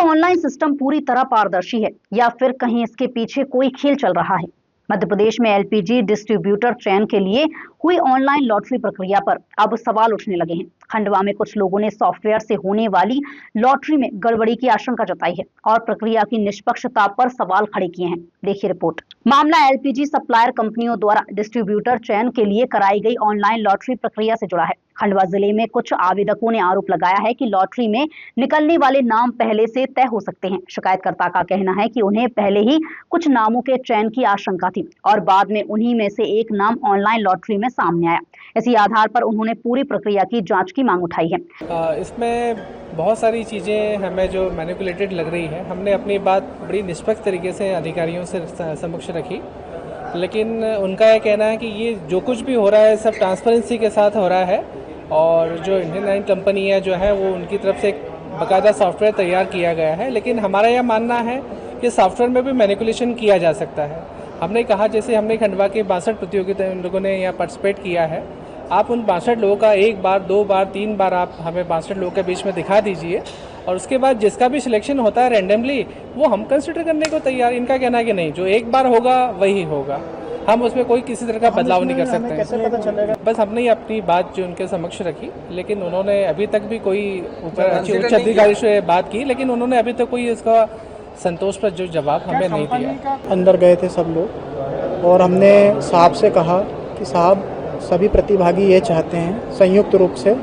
Online system पूरी तरह पारदर्शी है या फिर कहीं इसके पीछे कोई खेल चल रहा है? मध्य प्रदेश में एलपीजी डिस्ट्रीब्यूटर चयन के लिए हुई ऑनलाइन लॉटरी प्रक्रिया पर अब सवाल उठने लगे हैं। खंडवा में कुछ लोगों ने सॉफ्टवेयर से होने वाली लॉटरी में गड़बड़ी की आशंका जताई है और प्रक्रिया की निष्पक्षता पर सवाल खड़े किए हैं। देखिए रिपोर्ट। मामला एलपीजी सप्लायर कंपनियों द्वारा डिस्ट्रीब्यूटर चयन के लिए कराई गई ऑनलाइन लॉटरी प्रक्रिया से जुड़ा है। खंडवा जिले में कुछ आवेदकों ने आरोप लगाया है कि लॉटरी में निकलने वाले नाम पहले से तय हो सकते हैं। शिकायतकर्ता का कहना है कि उन्हें पहले ही कुछ नामों के चयन की आशंका थी और बाद में उन्हीं में से एक नाम ऑनलाइन लॉटरी में सामने आया। इसी आधार पर उन्होंने पूरी प्रक्रिया की जांच की मांग उठाई है। इसमें बहुत सारी चीज़ें हमें जो मैनिपुलेटेड लग रही है। हमने अपनी बात बड़ी निष्पक्ष तरीके से अधिकारियों से समक्ष रखी, लेकिन उनका यह कहना है कि ये जो कुछ भी हो रहा है सब ट्रांसपेरेंसी के साथ हो रहा है और जो इंडियन ऑयल कंपनी है जो है वो उनकी तरफ से एक बाकायदा सॉफ्टवेयर तैयार किया गया है। लेकिन हमारा यह मानना है कि सॉफ्टवेयर में भी मैनिपुलेशन किया जा सकता है। हमने कहा जैसे हमने खंडवा के 62 प्रतियोगिता उन लोगों ने यहाँ पार्टिसिपेट किया है, आप उन 62 लोगों का एक बार, दो बार, तीन बार आप हमें 62 लोगों के बीच में दिखा दीजिए और उसके बाद जिसका भी सिलेक्शन होता है रैंडमली वो हम कंसिडर करने को तैयार। इनका कहना है कि नहीं, जो एक बार होगा वही होगा, हम उसमें कोई किसी तरह का बदलाव नहीं कर सकते। कैसे पता चलेगा? बस हमने अपनी बात जो उनके समक्ष रखी, लेकिन उन्होंने अभी तक भी कोई ऊपर उच्च अधिकारी से बात की, लेकिन उन्होंने अभी तक कोई इसका संतोष पर जो जवाब हमें नहीं दिया। अंदर गए थे सब लोग और हमने साहब से कहा कि साहब सभी प्रतिभागी ये चाहते हैं संयुक्त रूप से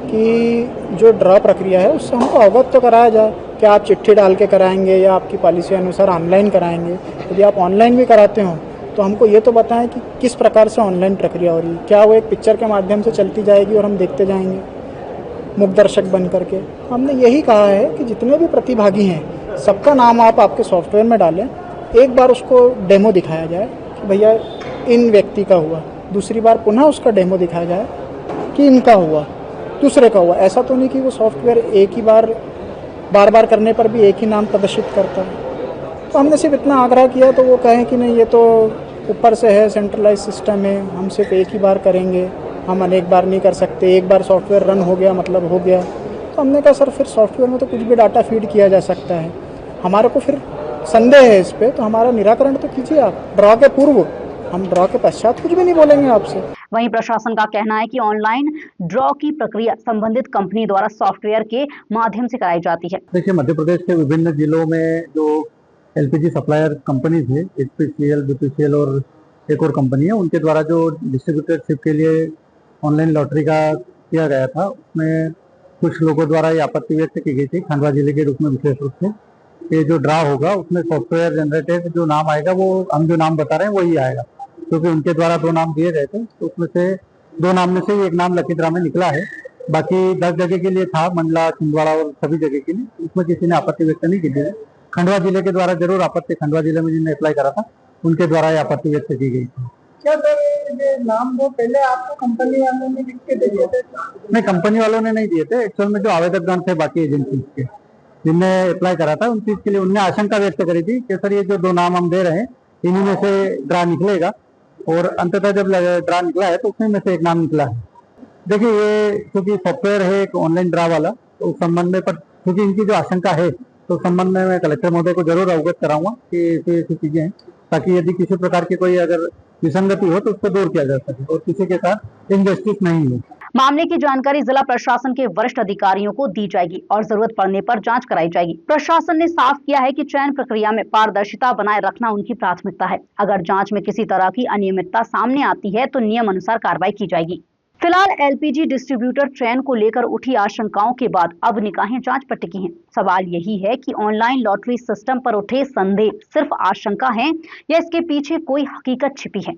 कि जो ड्रा प्रक्रिया है उससे हमको अवगत तो कराया जाए। क्या आप चिट्ठी डाल के कराएंगे या आपकी पॉलिसी अनुसार ऑनलाइन कराएंगे? यदि आप ऑनलाइन भी कराते हो तो हमको ये तो बताएं कि किस प्रकार से ऑनलाइन प्रक्रिया हो रही है। क्या वो एक पिक्चर के माध्यम से चलती जाएगी और हम देखते जाएंगे मुख्य दर्शक बन करके? हमने यही कहा है कि जितने भी प्रतिभागी हैं सबका नाम आप आपके सॉफ्टवेयर में डालें, एक बार उसको डेमो दिखाया जाए कि भैया इन व्यक्ति का हुआ, दूसरी बार पुनः उसका डेमो दिखाया जाए कि इनका हुआ, दूसरे का हुआ। ऐसा तो नहीं कि वो सॉफ्टवेयर एक ही बार बार करने पर भी एक ही नाम प्रदर्शित करता है। तो हमने सिर्फ इतना आग्रह किया तो वो कहें कि नहीं, ये तो ऊपर से है, सेंट्रलाइज सिस्टम है, हम सिर्फ एक ही बार करेंगे, हम अनेक बार नहीं कर सकते, एक बार सॉफ्टवेयर रन हो गया मतलब हो गया। तो हमने कहा सर फिर सॉफ्टवेयर में तो कुछ भी डाटा फीड किया जा सकता है, हमारे को फिर संदेह है इस पर, तो हमारा निराकरण तो कीजिए आप। ड्रॉ के पूर्व, हम ड्रॉ के पश्चात कुछ भी नहीं बोलेंगे आपसे। वहीं प्रशासन का कहना है कि ऑनलाइन ड्रॉ की प्रक्रिया संबंधित कंपनी द्वारा सॉफ्टवेयर के माध्यम से कराई जाती है। देखिए, मध्य प्रदेश के विभिन्न जिलों में जो एलपीजी सप्लायर कंपनीज है, एचपीसीएल, बीपीसीएल और एक और कंपनी है, उनके द्वारा जो डिस्ट्रीब्यूटरशिप के लिए ऑनलाइन लॉटरी का किया गया था, उसमें कुछ लोगों द्वारा ये आपत्ति व्यक्त की गई थी खंडवा जिले के रूप में विशेष रूप से, ये जो ड्रा होगा उसमें सॉफ्टवेयर जनरेटेड जो नाम आएगा वो हम जो नाम बता रहे हैं वही आएगा, क्योंकि उनके द्वारा 2 नाम दिए गए थे, तो उसमें से 2 नाम में से एक नाम लकी ड्रा में निकला है। बाकी 10 जगह के लिए था, मंडला, छिंदवाड़ा और सभी जगह के लिए, उसमें किसी ने आपत्ति व्यक्त नहीं की थी। खंडवा जिले के द्वारा जरूर आपत्ति, खंडवा जिले में जिन्होंने अप्लाई करा था उनके द्वारा ये आपत्ति व्यक्त की गई थी। क्या सर ये नाम वो पहले आपको कंपनी वालों ने लिख के दिए थे? नहीं, कंपनी वालों ने नहीं दिए थे। एक्चुअल में जो आवेदकगण थे बाकी एजेंसी के जिनने अप्लाई करा था, उन चीज के लिए उनने आशंका व्यक्त करी थी कि सर ये जो 2 नाम हम दे रहे हैं इन्हीं में से ड्रा निकलेगा, और अंततः जब ड्रा निकला है तो उसमें में से एक नाम निकला है। देखिए, ये क्योंकि सॉफ्टवेयर है एक ऑनलाइन ड्रा वाला, तो उस संबंध में, पर क्योंकि इनकी जो आशंका है तो संबंध में मैं कलेक्टर महोदय को जरूर अवगत कराऊंगा कि ऐसी चीजें हैं, ताकि यदि किसी प्रकार की कोई अगर विसंगति हो तो उसको दूर किया जा सके और किसी के साथ इनजस्टिस नहीं हो। मामले की जानकारी जिला प्रशासन के वरिष्ठ अधिकारियों को दी जाएगी और जरूरत पड़ने पर जांच कराई जाएगी। प्रशासन ने साफ किया है कि चयन प्रक्रिया में पारदर्शिता बनाए रखना उनकी प्राथमिकता है। अगर जांच में किसी तरह की अनियमितता सामने आती है तो नियम अनुसार कार्रवाई की जाएगी। फिलहाल एलपीजी डिस्ट्रीब्यूटर चयन को लेकर उठी आशंकाओं के बाद अब निगाहें जांच पर टिकी हैं। सवाल यही है कि ऑनलाइन लॉटरी सिस्टम पर उठे संदेह सिर्फ आशंका है या इसके पीछे कोई हकीकत छिपी है।